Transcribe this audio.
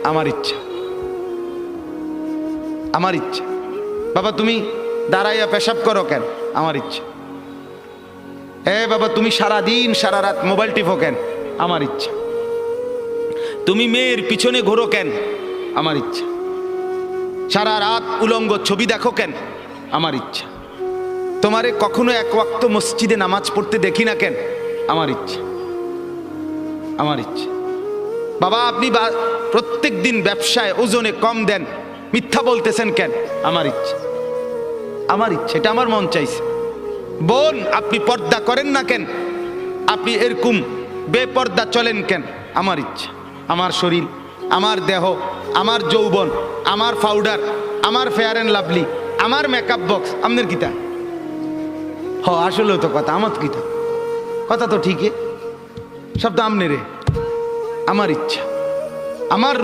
আমার ইচ্ছা, আমার ইচ্ছা। বাবা তুমি দাঁড়াইয়া পেশাব করো কেন? আমার ইচ্ছা। বাবা তুমি সারা দিন সারা রাত মোবাইল টিপো কেন? আমার ইচ্ছা। তুমি মেয়ের পিছনে ঘোরো কেন? আমার ইচ্ছা। সারা রাত উলঙ্গ ছবি দেখো কেন? আমার ইচ্ছা। তোমারে কখনো এক ওয়াক্ত মসজিদে নামাজ পড়তে দেখি না কেন? আমার ইচ্ছা, আমার ইচ্ছা। বাবা আপনি প্রত্যেক দিন ব্যবসায় ওজনে কম দেন, মিথ্যা বলতেছেন কেন? আমার ইচ্ছা, আমার ইচ্ছা। এটা আমার মন চাইছে। বোন আপনি পর্দা করেন না কেন? আপনি এরকম বেপর্দা চলেন কেন? আমার ইচ্ছা। আমার শরীর, আমার দেহ, আমার যৌবন, আমার পাউডার, আমার ফেয়ার অ্যান্ড লাভলি, আমার মেকআপ বক্স, আপনার কিতা? আসলেও তো কথা, আমার কিতা কথা তো ঠিকই, সব তো আমনে রে। আমার ইচ্ছা, আমার